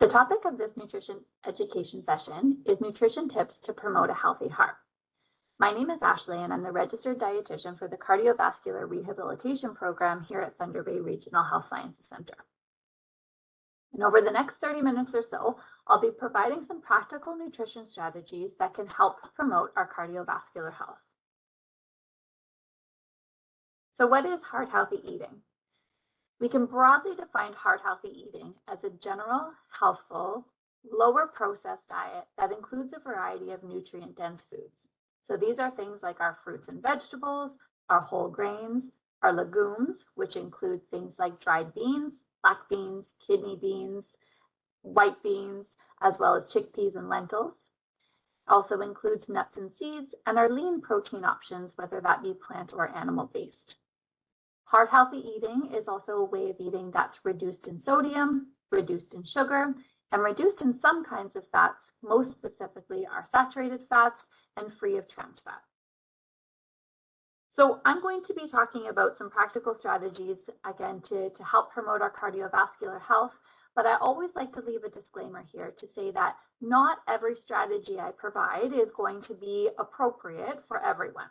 The topic of this nutrition education session is nutrition tips to promote a healthy heart. My name is Ashley, and I'm the registered dietitian for the Cardiovascular Rehabilitation Program here at Thunder Bay Regional Health Sciences Center. And over the next 30 minutes or so, I'll be providing some practical nutrition strategies that can help promote our cardiovascular health. So what is heart healthy eating? We can broadly define heart healthy eating as a general, healthful, lower processed diet that includes a variety of nutrient dense foods. So these are things like our fruits and vegetables, our whole grains, our legumes, which include things like dried beans, black beans, kidney beans, white beans, as well as chickpeas and lentils. Also includes nuts and seeds, and our lean protein options, whether that be plant or animal based. Heart healthy eating is also a way of eating that's reduced in sodium, reduced in sugar, and reduced in some kinds of fats, most specifically our saturated fats and free of trans fat. So I'm going to be talking about some practical strategies, again, to help promote our cardiovascular health, but I always like to leave a disclaimer here to say that not every strategy I provide is going to be appropriate for everyone.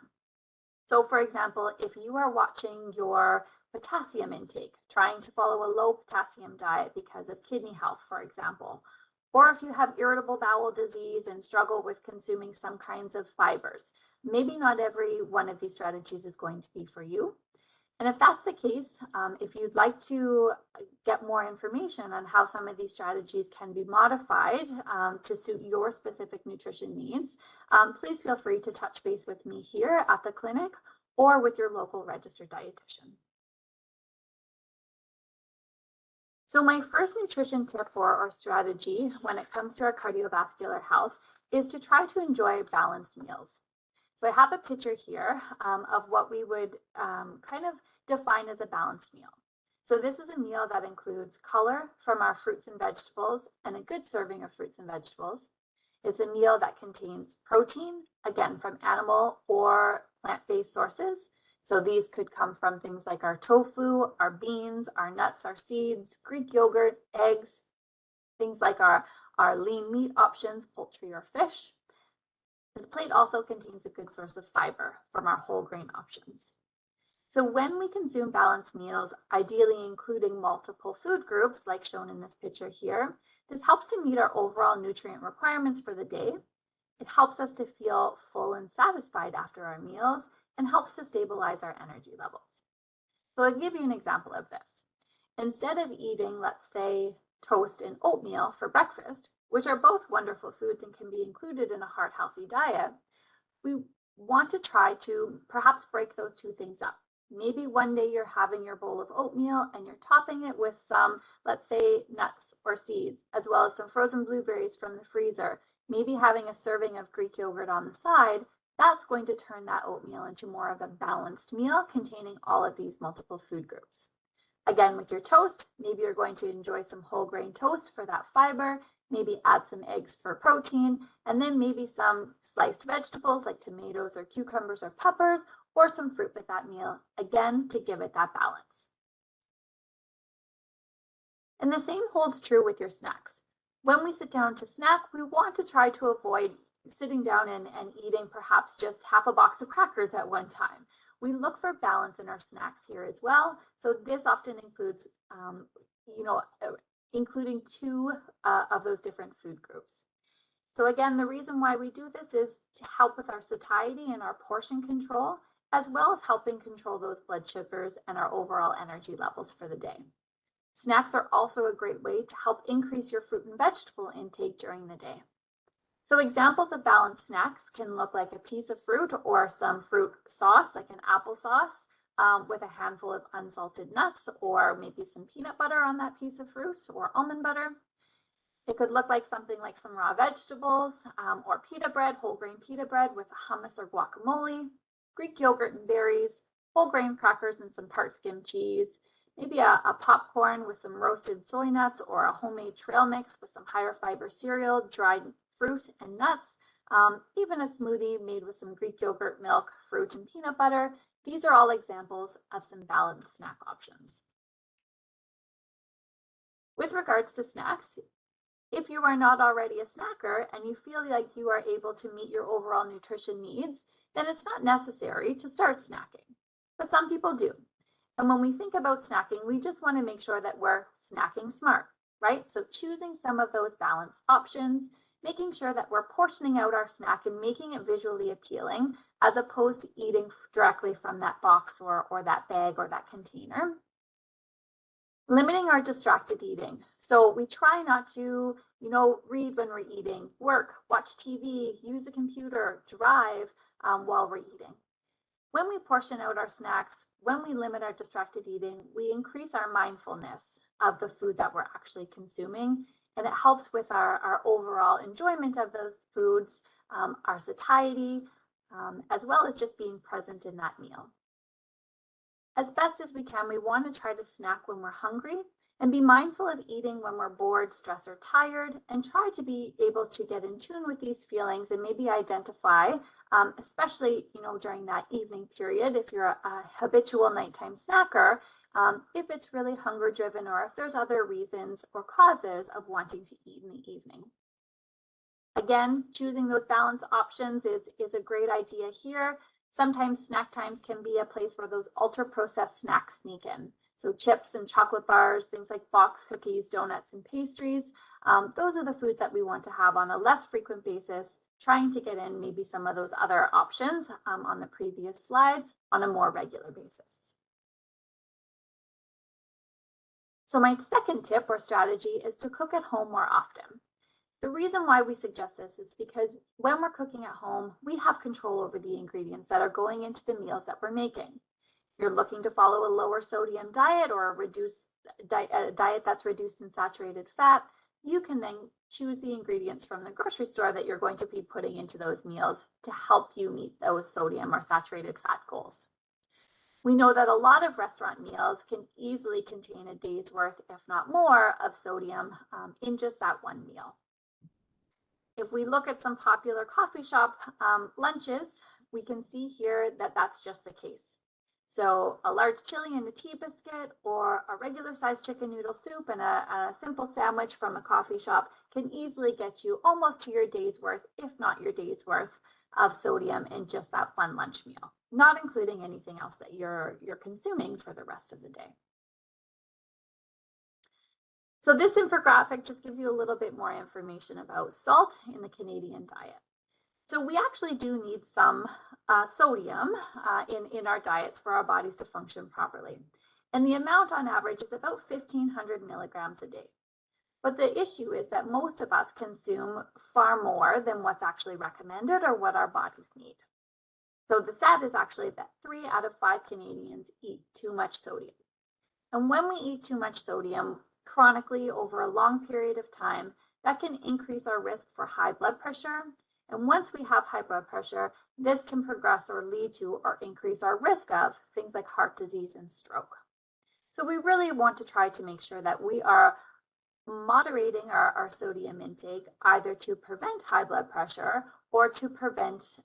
So for example, if you are watching your potassium intake, trying to follow a low potassium diet because of kidney health, for example, or if you have irritable bowel disease and struggle with consuming some kinds of fibers, maybe not every one of these strategies is going to be for you. And if that's the case, if you'd like to get more information on how some of these strategies can be modified to suit your specific nutrition needs, please feel free to touch base with me here at the clinic or with your local registered dietitian. So my first nutrition tip or strategy when it comes to our cardiovascular health is to try to enjoy balanced meals. So I have a picture here of what we would kind of define as a balanced meal. So this is a meal that includes color from our fruits and vegetables and a good serving of fruits and vegetables. It's a meal that contains protein, again, from animal or plant-based sources. So these could come from things like our tofu, our beans, our nuts, our seeds, Greek yogurt, eggs, things like our lean meat options, poultry or fish. This plate also contains a good source of fiber from our whole grain options. So when we consume balanced meals, ideally including multiple food groups like shown in this picture here, this helps to meet our overall nutrient requirements for the day. It helps us to feel full and satisfied after our meals and helps to stabilize our energy levels. So I'll give you an example of this. Instead of eating, let's say, toast and oatmeal for breakfast, which are both wonderful foods and can be included in a heart healthy diet, we want to try to perhaps break those two things up. Maybe one day you're having your bowl of oatmeal and you're topping it with some, let's say, nuts or seeds, as well as some frozen blueberries from the freezer, maybe having a serving of Greek yogurt on the side. That's going to turn that oatmeal into more of a balanced meal containing all of these multiple food groups. Again, with your toast, maybe you're going to enjoy some whole grain toast for that fiber, maybe add some eggs for protein, and then maybe some sliced vegetables like tomatoes or cucumbers or peppers, or some fruit with that meal, again, to give it that balance. And the same holds true with your snacks. When we sit down to snack, we want to try to avoid sitting down and eating perhaps just half a box of crackers at one time. We look for balance in our snacks here as well. So this often includes, including two of those different food groups. So again, the reason why we do this is to help with our satiety and our portion control, as well as helping control those blood sugars and our overall energy levels for the day. Snacks are also a great way to help increase your fruit and vegetable intake during the day. So examples of balanced snacks can look like a piece of fruit or some fruit sauce, like an applesauce, with a handful of unsalted nuts, or maybe some peanut butter on that piece of fruit, or almond butter. It could look like something like some raw vegetables, or pita bread, whole grain pita bread with hummus or guacamole, Greek yogurt and berries, whole grain crackers and some part skim cheese, maybe a popcorn with some roasted soy nuts, or a homemade trail mix with some higher fiber cereal, dried fruit and nuts, even a smoothie made with some Greek yogurt, milk, fruit, and peanut butter. These are all examples of some balanced snack options. With regards to snacks, If you are not already a snacker and you feel like you are able to meet your overall nutrition needs, then it's not necessary to start snacking. But some people do. And when we think about snacking, we just want to make sure that we're snacking smart, right? So choosing some of those balanced options, making sure that we're portioning out our snack and making it visually appealing, as opposed to eating directly from that box or that bag or that container. Limiting our distracted eating. So we try not to, read when we're eating, work, watch TV, use a computer, drive while we're eating. When we portion out our snacks, when we limit our distracted eating, we increase our mindfulness of the food that we're actually consuming, and it helps with our overall enjoyment of those foods, our satiety, as well as just being present in that meal. As best as we can, we want to try to snack when we're hungry and be mindful of eating when we're bored, stressed, or tired, and try to be able to get in tune with these feelings and maybe identify, especially during that evening period, if you're a habitual nighttime snacker, if it's really hunger driven or if there's other reasons or causes of wanting to eat in the evening. Again, choosing those balance options is a great idea here. Sometimes snack times can be a place where those ultra-processed snacks sneak in. So chips and chocolate bars, things like box cookies, donuts, and pastries. Those are the foods that we want to have on a less frequent basis, trying to get in maybe some of those other options on the previous slide on a more regular basis. So my second tip or strategy is to cook at home more often. The reason why we suggest this is because when we're cooking at home, we have control over the ingredients that are going into the meals that we're making. If you're looking to follow a lower sodium diet or a diet that's reduced in saturated fat, you can then choose the ingredients from the grocery store that you're going to be putting into those meals to help you meet those sodium or saturated fat goals. We know that a lot of restaurant meals can easily contain a day's worth, if not more, of sodium in just that one meal. If we look at some popular coffee shop lunches, we can see here that that's just the case. So a large chili and a tea biscuit or a regular sized chicken noodle soup and a simple sandwich from a coffee shop can easily get you almost to your day's worth, if not your day's worth of sodium in just that one lunch meal, not including anything else that you're consuming for the rest of the day. So this infographic just gives you a little bit more information about salt in the Canadian diet. So we actually do need some sodium in our diets for our bodies to function properly. And the amount on average is about 1,500 milligrams a day. But the issue is that most of us consume far more than what's actually recommended or what our bodies need. So the stat is actually that 3 out of 5 Canadians eat too much sodium. And when we eat too much sodium chronically over a long period of time, that can increase our risk for high blood pressure. And once we have high blood pressure, this can progress or lead to or increase our risk of things like heart disease and stroke. So we really want to try to make sure that we are moderating our sodium intake, either to prevent high blood pressure or to prevent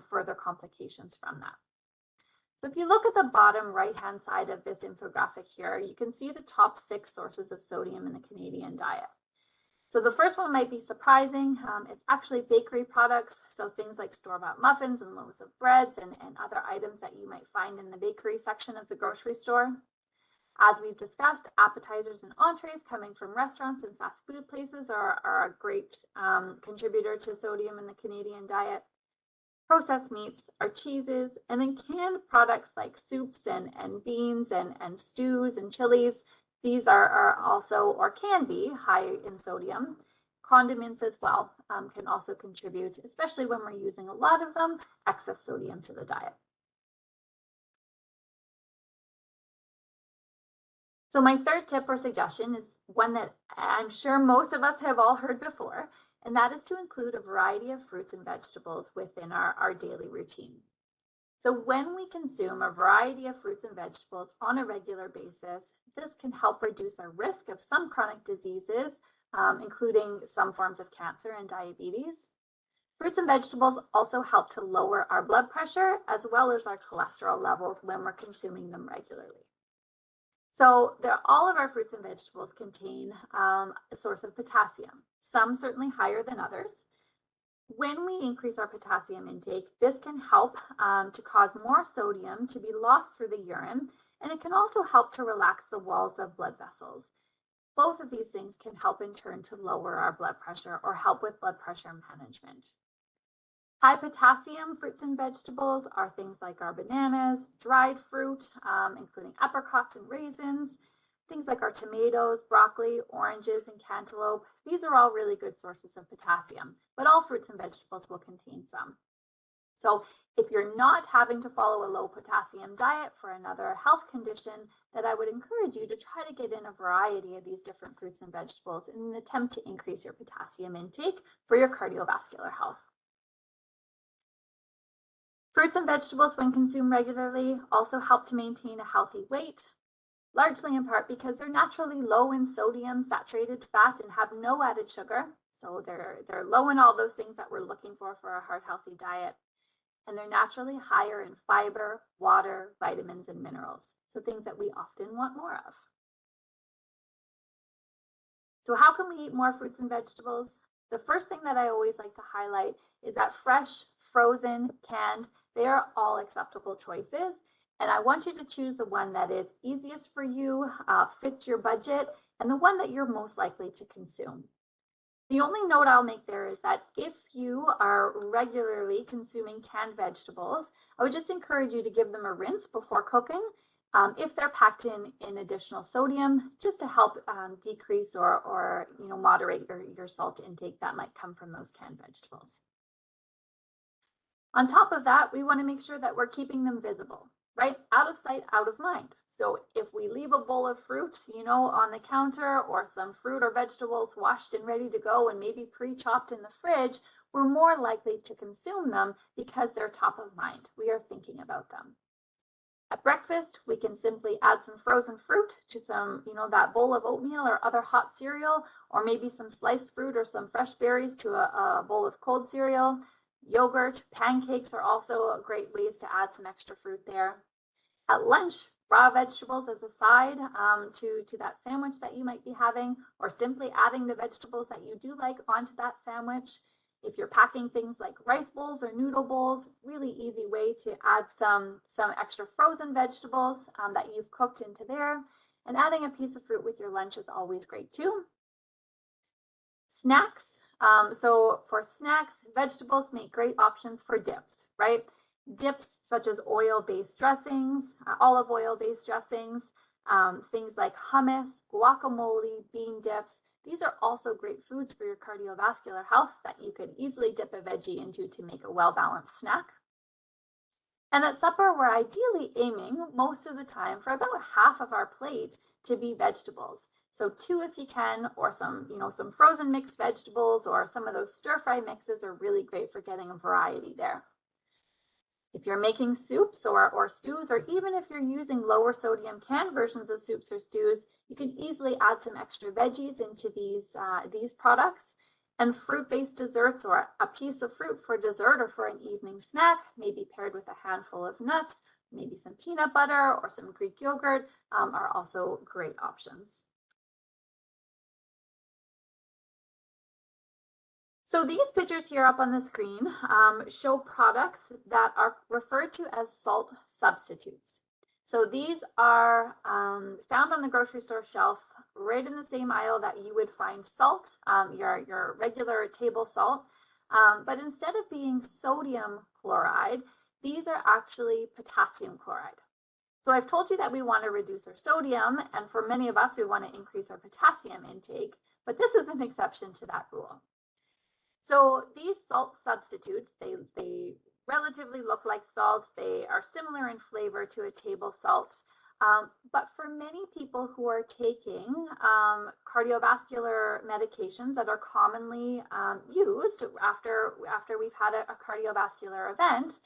further complications from that. So if you look at the bottom right-hand side of this infographic here, you can see the top 6 sources of sodium in the Canadian diet. So the first one might be surprising. It's actually bakery products, so things like store-bought muffins and loaves of breads and other items that you might find in the bakery section of the grocery store. As we've discussed, appetizers and entrees coming from restaurants and fast food places are a great contributor to sodium in the Canadian diet. Processed meats are cheeses, and then canned products like soups and beans and stews and chilies. These are also, or can be, high in sodium. Condiments as well can also contribute, especially when we're using a lot of them, excess sodium to the diet. So my third tip or suggestion is one that I'm sure most of us have all heard before, and that is to include a variety of fruits and vegetables within our daily routine. So when we consume a variety of fruits and vegetables on a regular basis, this can help reduce our risk of some chronic diseases, including some forms of cancer and diabetes. Fruits and vegetables also help to lower our blood pressure as well as our cholesterol levels when we're consuming them regularly. So all of our fruits and vegetables contain a source of potassium. some certainly higher than others. When we increase our potassium intake, this can help to cause more sodium to be lost through the urine, and it can also help to relax the walls of blood vessels. Both of these things can help in turn to lower our blood pressure or help with blood pressure management. High potassium fruits and vegetables are things like our bananas, dried fruit, including apricots and raisins, things like our tomatoes, broccoli, oranges, and cantaloupe. These are all really good sources of potassium, but all fruits and vegetables will contain some. So if you're not having to follow a low potassium diet for another health condition, then I would encourage you to try to get in a variety of these different fruits and vegetables in an attempt to increase your potassium intake for your cardiovascular health. Fruits and vegetables, when consumed regularly, also help to maintain a healthy weight, largely in part because they're naturally low in sodium, saturated fat, and have no added sugar. So they're low in all those things that we're looking for a heart healthy diet. And they're naturally higher in fiber, water, vitamins, and minerals. So things that we often want more of. So how can we eat more fruits and vegetables? The first thing that I always like to highlight is that fresh, frozen, canned, they are all acceptable choices. And I want you to choose the one that is easiest for you, fits your budget, and the one that you're most likely to consume. The only note I'll make there is that if you are regularly consuming canned vegetables, I would just encourage you to give them a rinse before cooking if they're packed in additional sodium, just to help decrease or moderate your salt intake that might come from those canned vegetables. On top of that, we want to make sure that we're keeping them visible, right? Out of sight, out of mind. So if we leave a bowl of fruit, on the counter, or some fruit or vegetables washed and ready to go and maybe pre-chopped in the fridge, we're more likely to consume them because they're top of mind. We are thinking about them. At breakfast, we can simply add some frozen fruit to some, that bowl of oatmeal or other hot cereal, or maybe some sliced fruit or some fresh berries to a bowl of cold cereal. Yogurt, pancakes are also great ways to add some extra fruit there. At lunch, raw vegetables as a side to that sandwich that you might be having, or simply adding the vegetables that you do like onto that sandwich. If you're packing things like rice bowls or noodle bowls, really easy way to add some extra frozen vegetables that you've cooked into there. And adding a piece of fruit with your lunch is always great too. Snacks. So for snacks, vegetables make great options for dips, right? Dips such as oil-based dressings, olive oil-based dressings, things like hummus, guacamole, bean dips. These are also great foods for your cardiovascular health that you could easily dip a veggie into to make a well-balanced snack. And at supper, we're ideally aiming most of the time for about half of our plate to be vegetables. So 2 if you can, or some frozen mixed vegetables, or some of those stir-fry mixes are really great for getting a variety there. If you're making soups or stews, or even if you're using lower sodium canned versions of soups or stews, you can easily add some extra veggies into these products. And fruit-based desserts, or a piece of fruit for dessert or for an evening snack, maybe paired with a handful of nuts, maybe some peanut butter or some Greek yogurt, are also great options. So these pictures here up on the screen show products that are referred to as salt substitutes. So these are found on the grocery store shelf, right in the same aisle that you would find salt, your regular table salt. But instead of being sodium chloride, these are actually potassium chloride. So I've told you that we want to reduce our sodium, and for many of us, we want to increase our potassium intake, but this is an exception to that rule. So these salt substitutes, they relatively look like salt. They are similar in flavor to a table salt. But for many people who are taking cardiovascular medications that are commonly used after we've had a cardiovascular event,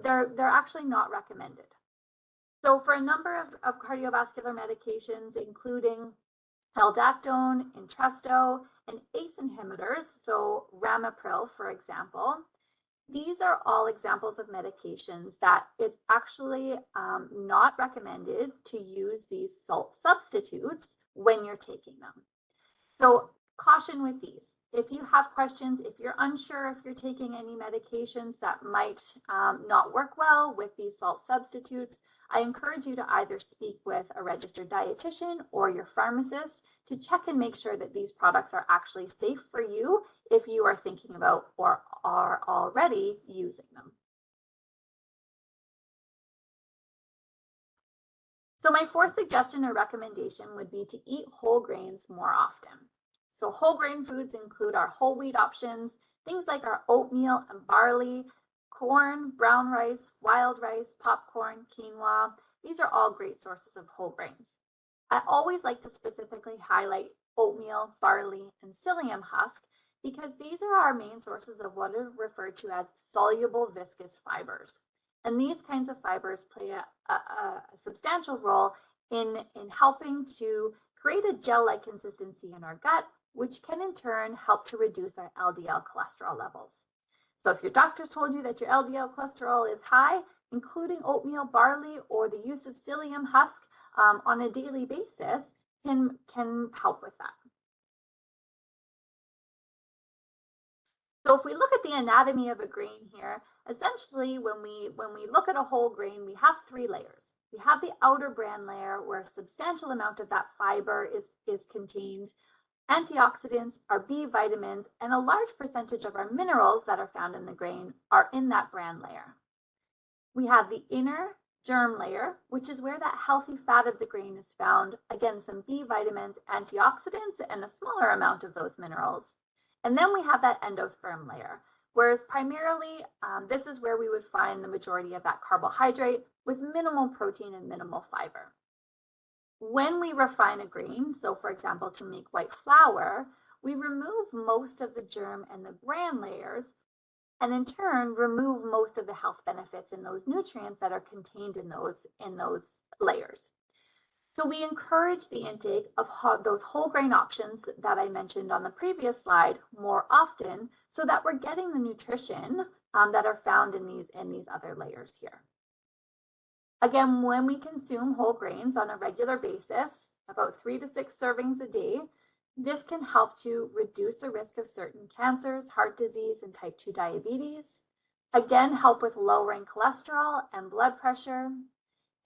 they're actually not recommended. So for a number of cardiovascular medications, including aldactone, Entresto, and ACE inhibitors, so Ramipril, for example, these are all examples of medications that it's actually not recommended to use these salt substitutes when you're taking them. So caution with these. If you have questions, if you're unsure if you're taking any medications that might not work well with these salt substitutes, I encourage you to either speak with a registered dietitian or your pharmacist to check and make sure that these products are actually safe for you if you are thinking about or are already using them. So my fourth suggestion or recommendation would be to eat whole grains more often. So whole grain foods include our whole wheat options, things like our oatmeal and barley, corn, brown rice, wild rice, popcorn, quinoa. These are all great sources of whole grains. I always like to specifically highlight oatmeal, barley, and psyllium husk because these are our main sources of what are referred to as soluble viscous fibers. And these kinds of fibers play a substantial role in helping to create a gel-like consistency in our gut, which can in turn help to reduce our LDL cholesterol levels. So if your doctor's told you that your LDL cholesterol is high, including oatmeal, barley, or the use of psyllium husk on a daily basis can help with that. So if we look at the anatomy of a grain here, essentially when we look at a whole grain, we have three layers. We have the outer bran layer where a substantial amount of that fiber is contained. Antioxidants, our B vitamins, and a large percentage of our minerals that are found in the grain are in that bran layer. We have the inner germ layer, which is where that healthy fat of the grain is found. Again, some B vitamins, antioxidants, and a smaller amount of those minerals. And then we have that endosperm layer, whereas primarily this is where we would find the majority of that carbohydrate with minimal protein and minimal fiber. When we refine a grain, so for example, to make white flour, we remove most of the germ and the bran layers, and in turn remove most of the health benefits and those nutrients that are contained in those layers. So we encourage the intake of those whole grain options that I mentioned on the previous slide more often so that we're getting the nutrition that are found in these other layers here. Again, when we consume whole grains on a regular basis, about 3 to 6 servings a day, this can help to reduce the risk of certain cancers, heart disease, and type 2 diabetes. Again, help with lowering cholesterol and blood pressure,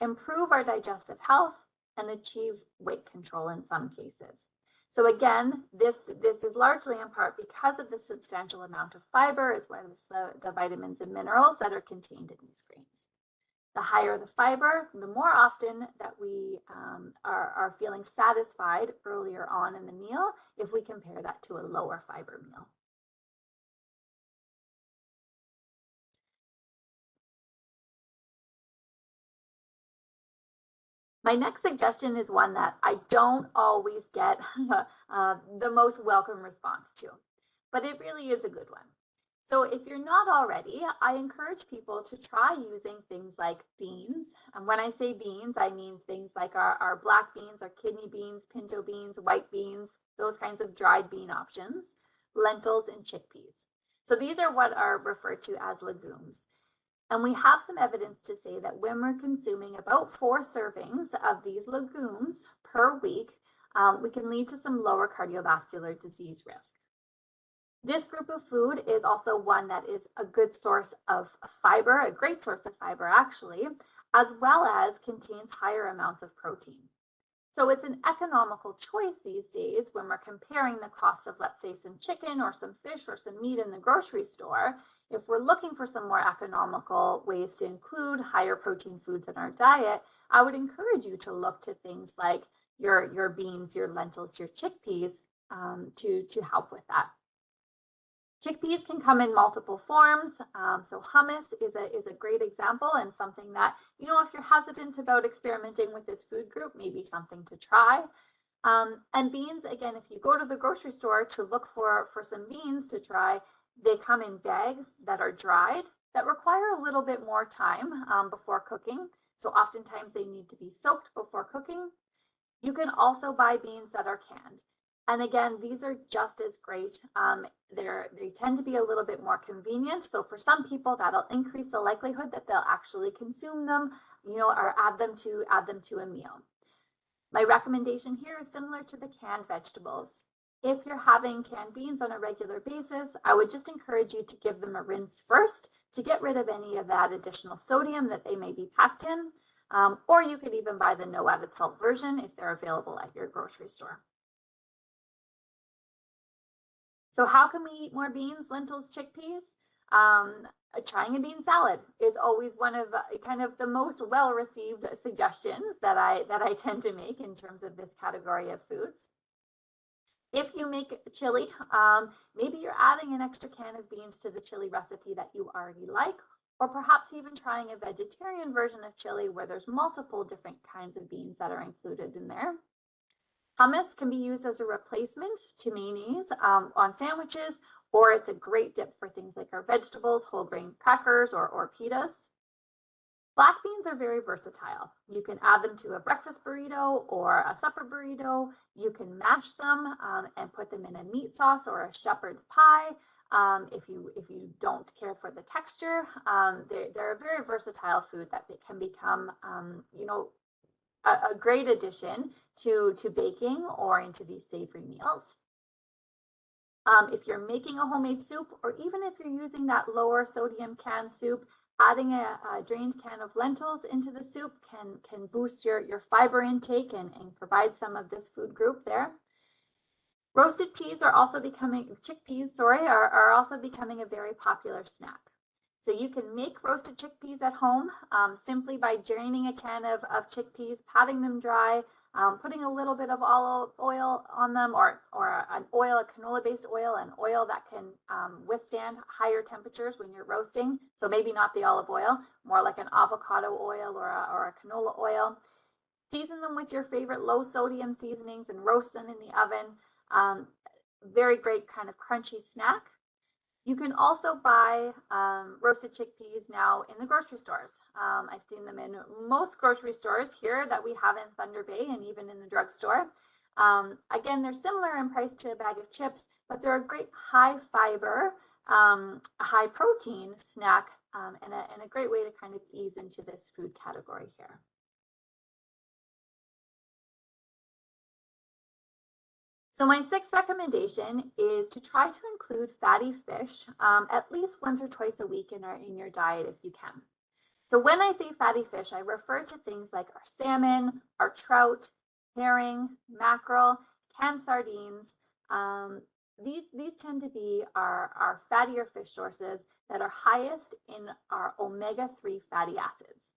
improve our digestive health, and achieve weight control in some cases. So again, this is largely in part because of the substantial amount of fiber as well as the vitamins and minerals that are contained in these grains. The higher the fiber, the more often that we are feeling satisfied earlier on in the meal if we compare that to a lower fiber meal. My next suggestion is one that I don't always get the most welcome response to, but it really is a good one. So if you're not already, I encourage people to try using things like beans. And when I say beans, I mean things like our black beans, our kidney beans, pinto beans, white beans, those kinds of dried bean options, lentils, and chickpeas. So these are what are referred to as legumes. And we have some evidence to say that when we're consuming about 4 servings of these legumes per week, we can lead to some lower cardiovascular disease risk. This group of food is also one that is a good source of fiber, a great source of fiber actually, as well as contains higher amounts of protein. So it's an economical choice these days when we're comparing the cost of, let's say, some chicken or some fish or some meat in the grocery store. If we're looking for some more economical ways to include higher protein foods in our diet, I would encourage you to look to things like your beans, your lentils, your chickpeas to help with that. Chickpeas can come in multiple forms. So hummus is a great example and something that, if you're hesitant about experimenting with this food group, maybe something to try. And beans, again, if you go to the grocery store to look for some beans to try, they come in bags that are dried that require a little bit more time before cooking. So oftentimes they need to be soaked before cooking. You can also buy beans that are canned. And again, these are just as great. They tend to be a little bit more convenient. So for some people, that'll increase the likelihood that they'll actually consume them, or add them to a meal. My recommendation here is similar to the canned vegetables. If you're having canned beans on a regular basis, I would just encourage you to give them a rinse first to get rid of any of that additional sodium that they may be packed in. Or you could even buy the no added salt version if they're available at your grocery store. So how can we eat more beans, lentils, chickpeas? Trying a bean salad is always one of kind of the most well-received suggestions that I tend to make in terms of this category of foods. If you make chili, maybe you're adding an extra can of beans to the chili recipe that you already like, or perhaps even trying a vegetarian version of chili where there's multiple different kinds of beans that are included in there. Hummus can be used as a replacement to mayonnaise on sandwiches, or it's a great dip for things like our vegetables, whole grain crackers, or pitas. Black beans are very versatile. You can add them to a breakfast burrito or a supper burrito. You can mash them and put them in a meat sauce or a shepherd's pie. If you don't care for the texture, they're a very versatile food that can become, a great addition to baking or into these savory meals. If you're making a homemade soup, or even if you're using that lower sodium canned soup, adding a drained can of lentils into the soup can boost your fiber intake and provide some of this food group there. Roasted peas are also becoming, chickpeas, are also becoming a very popular snack. So you can make roasted chickpeas at home simply by draining a can of chickpeas, patting them dry, putting a little bit of olive oil on them, or an oil, a canola-based oil, an oil that can withstand higher temperatures when you're roasting. So maybe not the olive oil, more like an avocado oil or a canola oil. Season them with your favorite low sodium seasonings and roast them in the oven. Very great kind of crunchy snack. You can also buy roasted chickpeas now in the grocery stores. I've seen them in most grocery stores here that we have in Thunder Bay, and even in the drugstore. Again, they're similar in price to a bag of chips, but they're a great high fiber, high protein snack, and a great way to kind of ease into this food category here. So my sixth recommendation is to try to include fatty fish at least once or twice a week in your diet if you can. So when I say fatty fish, I refer to things like our salmon, our trout, herring, mackerel, canned sardines. These tend to be our fattier fish sources that are highest in our omega-3 fatty acids.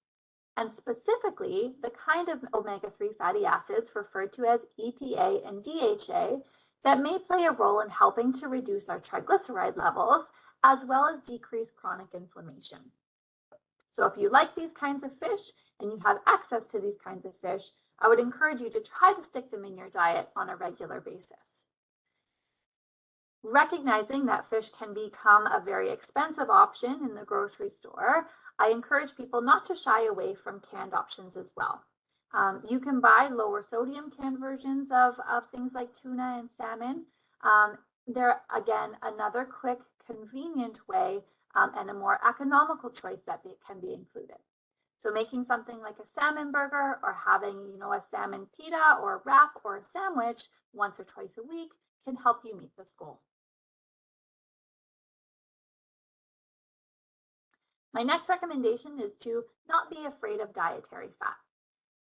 And specifically, the kind of omega-3 fatty acids referred to as EPA and DHA that may play a role in helping to reduce our triglyceride levels, as well as decrease chronic inflammation. So if you like these kinds of fish and you have access to these kinds of fish, I would encourage you to try to stick them in your diet on a regular basis. Recognizing that fish can become a very expensive option in the grocery store, I encourage people not to shy away from canned options as well. You can buy lower sodium canned versions of things like tuna and salmon. They're, again, another quick, convenient way and a more economical choice that can be included. So making something like a salmon burger or having, a salmon pita or wrap or a sandwich once or twice a week can help you meet this goal. My next recommendation is to not be afraid of dietary fat.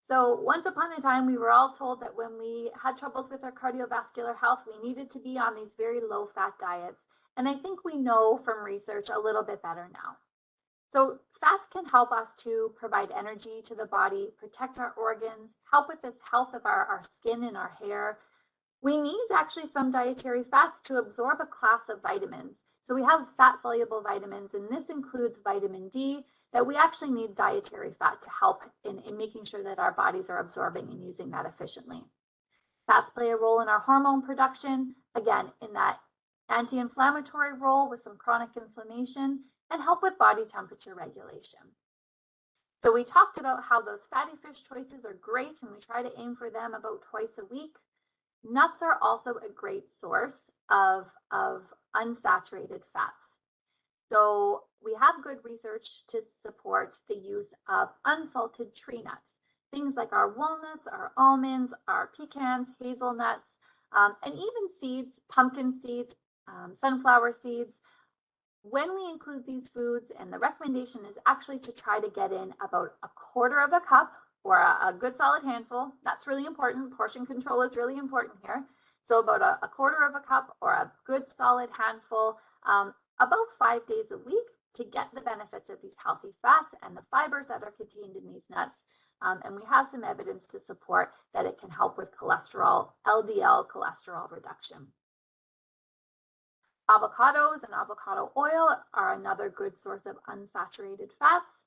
So once upon a time, we were all told that when we had troubles with our cardiovascular health, we needed to be on these very low-fat diets. And I think we know from research a little bit better now. So fats can help us to provide energy to the body, protect our organs, help with this health of our skin and our hair. We need actually some dietary fats to absorb a class of vitamins. So we have fat-soluble vitamins, and this includes vitamin D, that we actually need dietary fat to help in making sure that our bodies are absorbing and using that efficiently. Fats play a role in our hormone production, again, in that anti-inflammatory role with some chronic inflammation, and help with body temperature regulation. So we talked about how those fatty fish choices are great, and we try to aim for them about twice a week. Nuts are also a great source of unsaturated fats. So we have good research to support the use of unsalted tree nuts, things like our walnuts, our almonds, our pecans, hazelnuts. and even seeds, pumpkin seeds, sunflower seeds. When we include these foods, and the recommendation is actually to try to get in about a quarter of a cup or a good solid handful. That's really important. Portion control is really important here. So about a quarter of a cup or a good solid handful, about 5 days a week, to get the benefits of these healthy fats and the fibers that are contained in these nuts. And we have some evidence to support that it can help with cholesterol, LDL cholesterol reduction. Avocados and avocado oil are another good source of unsaturated fats.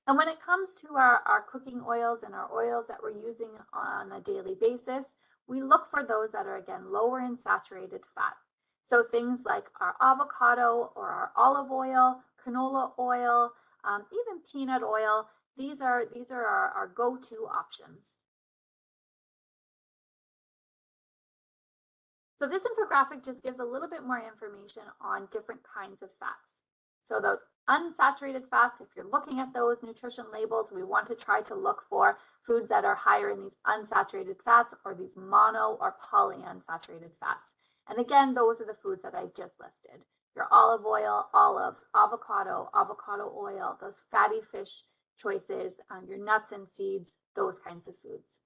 And when it comes to our cooking oils and our oils that we're using on a daily basis, we look for those that are, again, lower in saturated fat. So things like our avocado or our olive oil, canola oil, even peanut oil, these are our go-to options. So this infographic just gives a little bit more information on different kinds of fats. So those unsaturated fats, if you're looking at those nutrition labels, we want to try to look for foods that are higher in these unsaturated fats or these mono or polyunsaturated fats. And again, those are the foods that I just listed. Your olive oil, olives, avocado, avocado oil, those fatty fish choices, your nuts and seeds, those kinds of foods.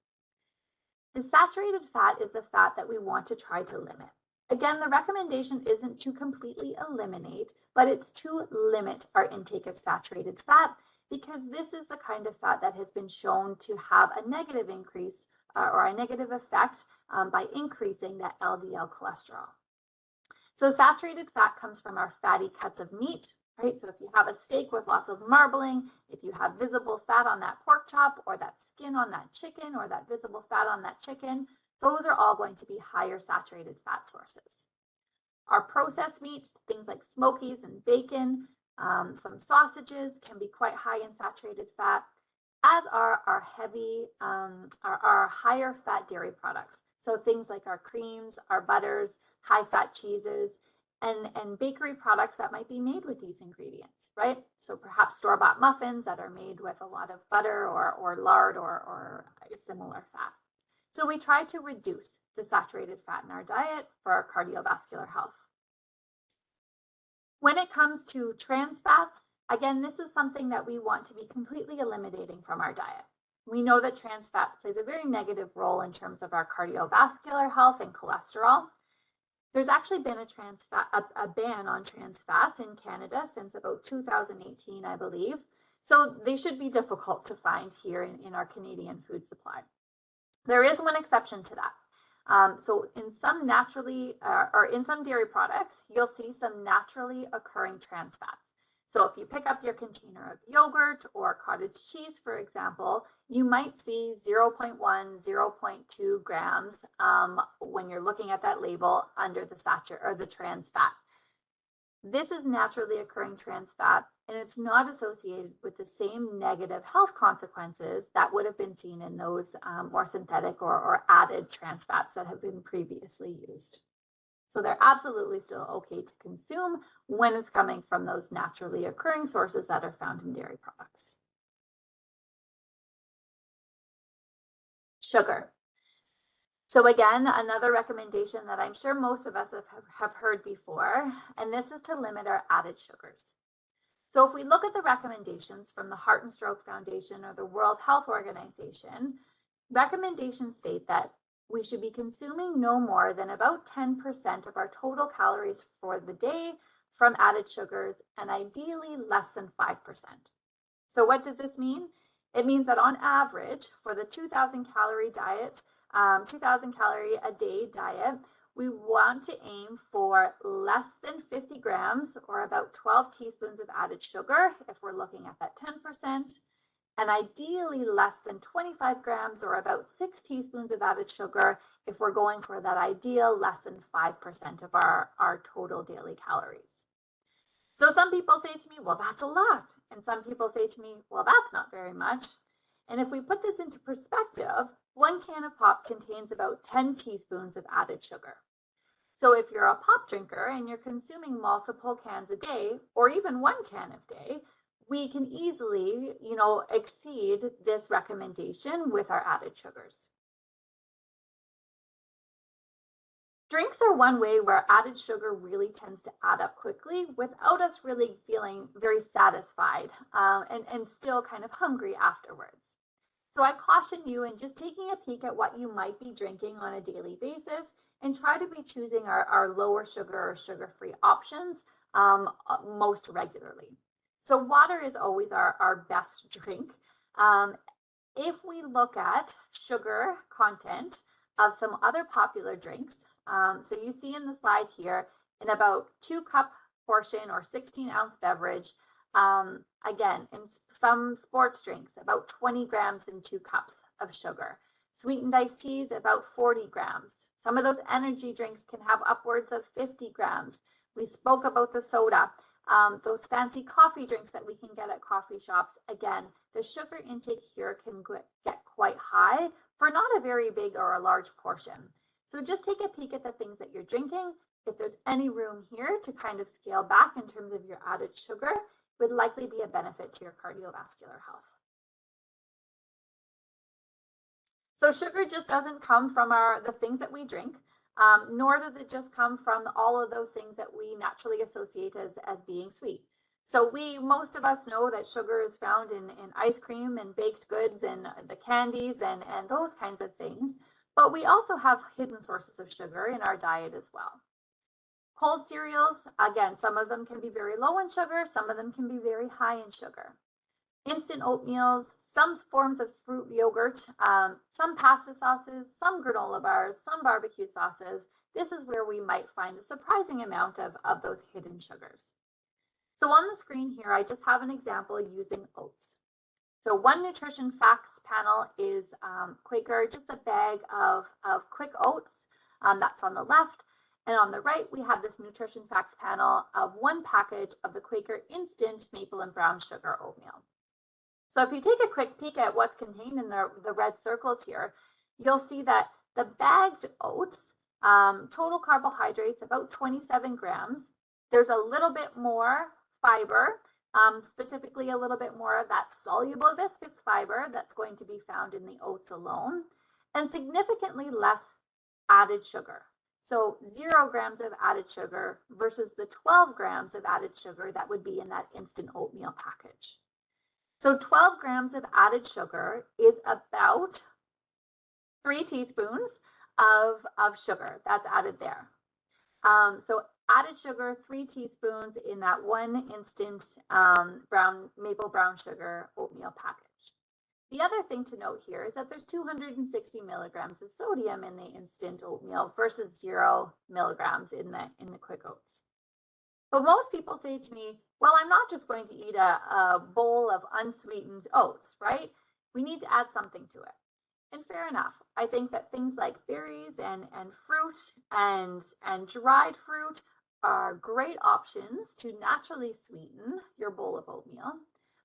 The saturated fat is the fat that we want to try to limit. Again, the recommendation isn't to completely eliminate, but it's to limit our intake of saturated fat, because this is the kind of fat that has been shown to have a negative increase or a negative effect by increasing that LDL cholesterol. So saturated fat comes from our fatty cuts of meat, right? So if you have a steak with lots of marbling, if you have visible fat on that pork chop or that skin on that chicken or that visible fat on that chicken, those are all going to be higher saturated fat sources. Our processed meats, things like smokies and bacon, some sausages can be quite high in saturated fat, as are our heavy, our higher fat dairy products. So things like our creams, our butters, high fat cheeses, and bakery products that might be made with these ingredients, right? So perhaps store-bought muffins that are made with a lot of butter or lard or a similar fat. So we try to reduce the saturated fat in our diet for our cardiovascular health. When it comes to trans fats, again, this is something that we want to be completely eliminating from our diet. We know that trans fats plays a very negative role in terms of our cardiovascular health and cholesterol. There's actually been a ban on trans fats in Canada since about 2018, I believe. So they should be difficult to find here in our Canadian food supply. There is one exception to that. So in some in some dairy products, you'll see some naturally occurring trans fats. So if you pick up your container of yogurt or cottage cheese, for example, you might see 0.1, 0.2 grams when you're looking at that label under the saturated or the trans fat. This is naturally occurring trans fat, and it's not associated with the same negative health consequences that would have been seen in those more synthetic or added trans fats that have been previously used. So they're absolutely still okay to consume when it's coming from those naturally occurring sources that are found in dairy products. Sugar. So again, another recommendation that I'm sure most of us have heard before, and this is to limit our added sugars. So if we look at the recommendations from the Heart and Stroke Foundation or the World Health Organization, recommendations state that we should be consuming no more than about 10% of our total calories for the day from added sugars, and ideally less than 5%. So what does this mean? It means that on average, for the 2,000 calorie diet, 2,000 calorie a day diet, we want to aim for less than 50 grams or about 12 teaspoons of added sugar if we're looking at that 10%. And ideally less than 25 grams or about 6 teaspoons of added sugar if we're going for that ideal less than 5% of our total daily calories. So some people say to me, well, that's a lot. And some people say to me, well, that's not very much. And if we put this into perspective, 1 can of pop contains about 10 teaspoons of added sugar. So if you're a pop drinker and you're consuming multiple cans a day, or even 1 can a day, we can easily, exceed this recommendation with our added sugars. Drinks are one way where added sugar really tends to add up quickly without us really feeling very satisfied and still kind of hungry afterwards. So I caution you in just taking a peek at what you might be drinking on a daily basis and try to be choosing our lower sugar or sugar-free options most regularly. So water is always our best drink. If we look at sugar content of some other popular drinks, so you see in the slide here, in about 2-cup portion or 16-ounce beverage, again, in some sports drinks, about 20 grams in 2 cups of sugar. Sweetened iced teas, about 40 grams. Some of those energy drinks can have upwards of 50 grams. We spoke about the soda. Those fancy coffee drinks that we can get at coffee shops, again, the sugar intake here can get quite high for not a very big or a large portion. So just take a peek at the things that you're drinking. If there's any room here to kind of scale back in terms of your added sugar, would likely be a benefit to your cardiovascular health. So sugar just doesn't come from the things that we drink, nor does it just come from all of those things that we naturally associate as being sweet. So most of us know that sugar is found in ice cream and baked goods and the candies and those kinds of things, but we also have hidden sources of sugar in our diet as well. Cold cereals, again, some of them can be very low in sugar, some of them can be very high in sugar. Instant oatmeals, some forms of fruit yogurt, some pasta sauces, some granola bars, some barbecue sauces. This is where we might find a surprising amount of those hidden sugars. So on the screen here, I just have an example using oats. So one nutrition facts panel is Quaker, just a bag of quick oats. That's on the left. And on the right, we have this nutrition facts panel of one package of the Quaker instant maple and brown sugar oatmeal. So if you take a quick peek at what's contained in the red circles here, you'll see that the bagged oats, total carbohydrates, about 27 grams. There's a little bit more fiber, specifically a little bit more of that soluble viscous fiber that's going to be found in the oats alone, and significantly less added sugar. So 0 grams of added sugar versus the 12 grams of added sugar that would be in that instant oatmeal package. So 12 grams of added sugar is about 3 teaspoons of sugar that's added there. So added sugar, 3 teaspoons in that one instant maple brown sugar oatmeal package. The other thing to note here is that there's 260 milligrams of sodium in the instant oatmeal versus 0 milligrams in the quick oats. But most people say to me, well, I'm not just going to eat a bowl of unsweetened oats, right? We need to add something to it. And fair enough. I think that things like berries and fruit and dried fruit are great options to naturally sweeten your bowl of oatmeal.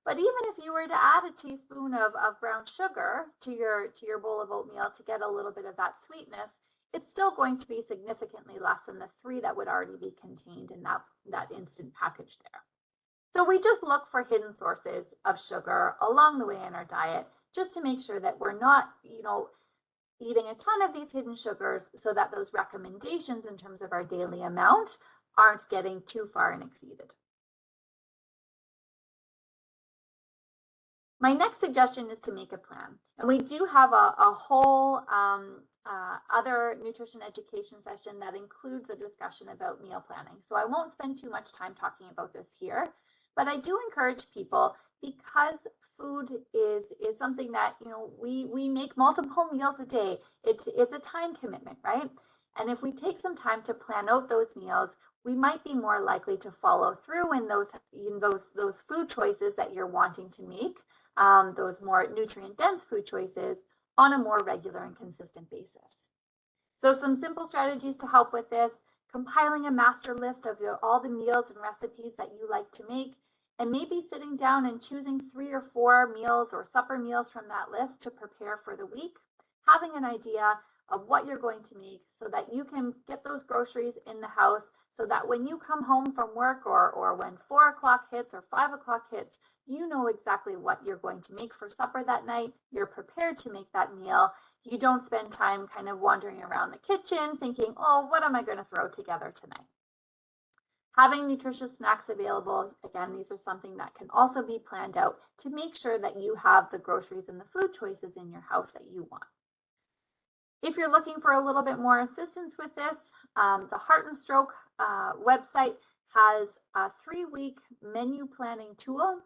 But even if you were to add a teaspoon of brown sugar to your bowl of oatmeal to get a little bit of that sweetness, it's still going to be significantly less than the 3 that would already be contained in that instant package there. So we just look for hidden sources of sugar along the way in our diet, just to make sure that we're not, eating a ton of these hidden sugars so that those recommendations in terms of our daily amount aren't getting too far and exceeded. My next suggestion is to make a plan. And we do have a whole other nutrition education session that includes a discussion about meal planning. So I won't spend too much time talking about this here, but I do encourage people, because food is something that, we make multiple meals a day. It's a time commitment, right? And if we take some time to plan out those meals, we might be more likely to follow through in those food choices that you're wanting to make, those more nutrient-dense food choices on a more regular and consistent basis. So some simple strategies to help with this: compiling a master list of all the meals and recipes that you like to make, and maybe sitting down and choosing 3 or 4 meals or supper meals from that list to prepare for the week, having an idea of what you're going to make so that you can get those groceries in the house, so that when you come home from work or when 4 o'clock hits or 5 o'clock hits, you know exactly what you're going to make for supper that night. You're prepared to make that meal, you don't spend time kind of wandering around the kitchen thinking, oh, what am I going to throw together tonight? Having nutritious snacks available, again, these are something that can also be planned out to make sure that you have the groceries and the food choices in your house that you want. If you're looking for a little bit more assistance with this, the Heart and Stroke website has a 3-week menu planning tool.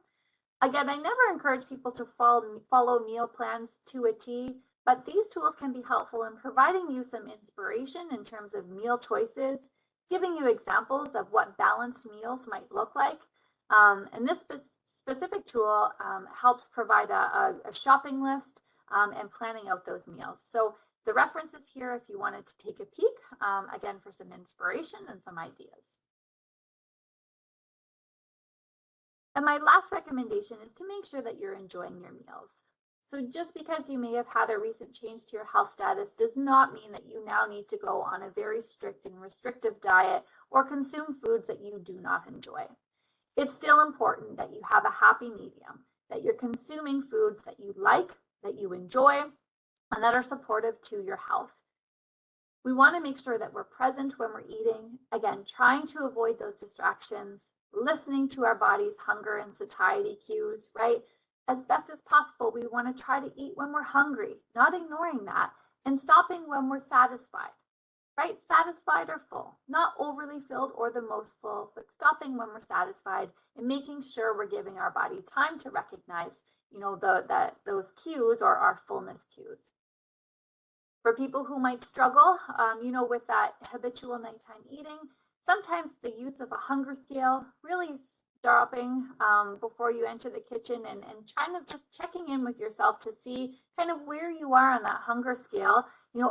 Again, I never encourage people to follow meal plans to a T, but these tools can be helpful in providing you some inspiration in terms of meal choices, giving you examples of what balanced meals might look like. And this specific tool helps provide a shopping list and planning out those meals. So the reference is here if you wanted to take a peek, again, for some inspiration and some ideas. And my last recommendation is to make sure that you're enjoying your meals. So just because you may have had a recent change to your health status does not mean that you now need to go on a very strict and restrictive diet or consume foods that you do not enjoy. It's still important that you have a happy medium, that you're consuming foods that you like, that you enjoy, and that are supportive to your health. We want to make sure that we're present when we're eating, again, trying to avoid those distractions, listening to our body's hunger and satiety cues, right? As best as possible, we want to try to eat when we're hungry, not ignoring that, and stopping when we're satisfied, right? Satisfied or full, not overly filled or the most full, but stopping when we're satisfied and making sure we're giving our body time to recognize, those cues or our fullness cues. For people who might struggle, with that habitual nighttime eating, sometimes the use of a hunger scale, really stopping before you enter the kitchen and kind of just checking in with yourself to see kind of where you are on that hunger scale.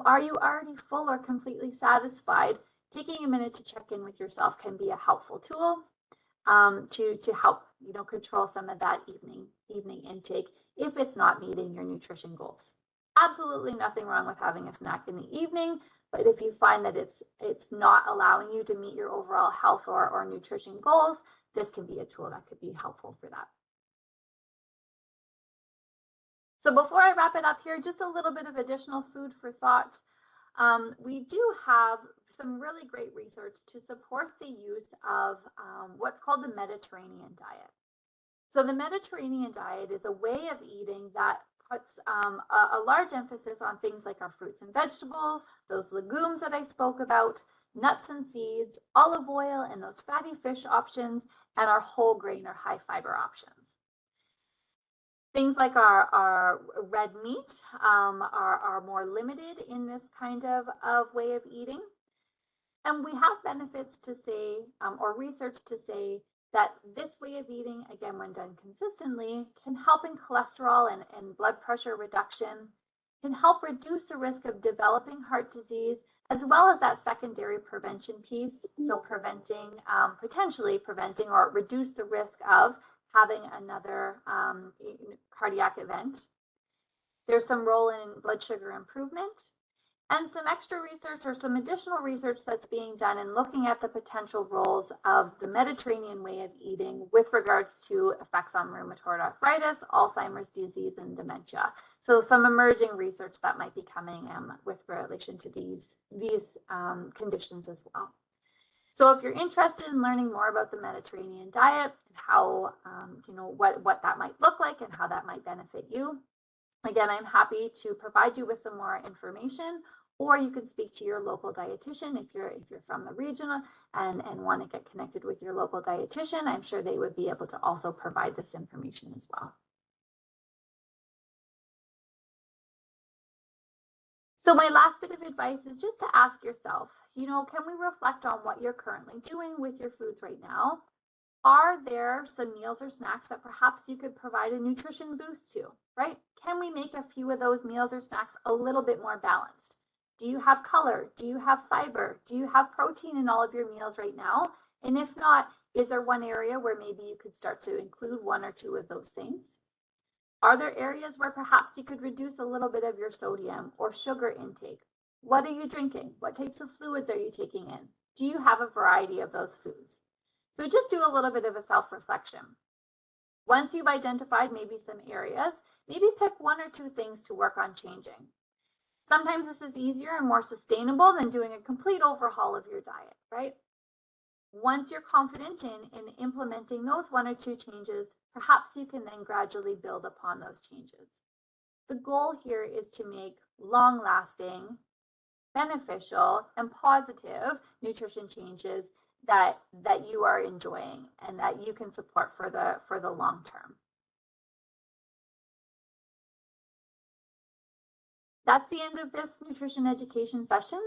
Are you already full or completely satisfied? Taking a minute to check in with yourself can be a helpful tool to help control some of that evening intake if it's not meeting your nutrition goals. Absolutely nothing wrong with having a snack in the evening, but if you find that it's not allowing you to meet your overall health or nutrition goals, this can be a tool that could be helpful for that. So before I wrap it up here, just a little bit of additional food for thought. We do have some really great research to support the use of what's called the Mediterranean diet. So the Mediterranean diet is a way of eating that puts a large emphasis on things like our fruits and vegetables, those legumes that I spoke about, nuts and seeds, olive oil, and those fatty fish options, and our whole grain or high fiber options. Things like our red meat are more limited in this kind of way of eating. And we have benefits to say, or research to say, that this way of eating, again, when done consistently, can help in cholesterol and blood pressure reduction, can help reduce the risk of developing heart disease, as well as that secondary prevention piece. So potentially preventing or reduce the risk of having another cardiac event. There's some role in blood sugar improvement. And some extra research or some additional research that's being done in looking at the potential roles of the Mediterranean way of eating with regards to effects on rheumatoid arthritis, Alzheimer's disease, and dementia. So some emerging research that might be coming with relation to these conditions as well. So if you're interested in learning more about the Mediterranean diet and how, what that might look like and how that might benefit you, again, I'm happy to provide you with some more information, or you can speak to your local dietitian if you're from the region and want to get connected with your local dietitian. I'm sure they would be able to also provide this information as well. So my last bit of advice is just to ask yourself, can we reflect on what you're currently doing with your foods right now? Are there some meals or snacks that perhaps you could provide a nutrition boost to, right? Can we make a few of those meals or snacks a little bit more balanced? Do you have color? Do you have fiber? Do you have protein in all of your meals right now? And if not, is there one area where maybe you could start to include one or two of those things? Are there areas where perhaps you could reduce a little bit of your sodium or sugar intake? What are you drinking? What types of fluids are you taking in? Do you have a variety of those foods? So just do a little bit of a self-reflection. Once you've identified maybe some areas, maybe pick one or two things to work on changing. Sometimes this is easier and more sustainable than doing a complete overhaul of your diet, right? Once you're confident in implementing those one or two changes, perhaps you can then gradually build upon those changes. The goal here is to make long-lasting, beneficial, and positive nutrition changes that you are enjoying and that you can support for the long term. That's the end of this nutrition education session.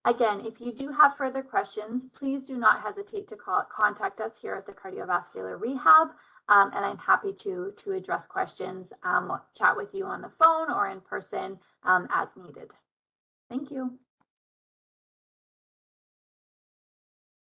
Again, if you do have further questions, please do not hesitate to contact us here at the Cardiovascular Rehab, and I'm happy to address questions, chat with you on the phone or in person as needed. Thank you.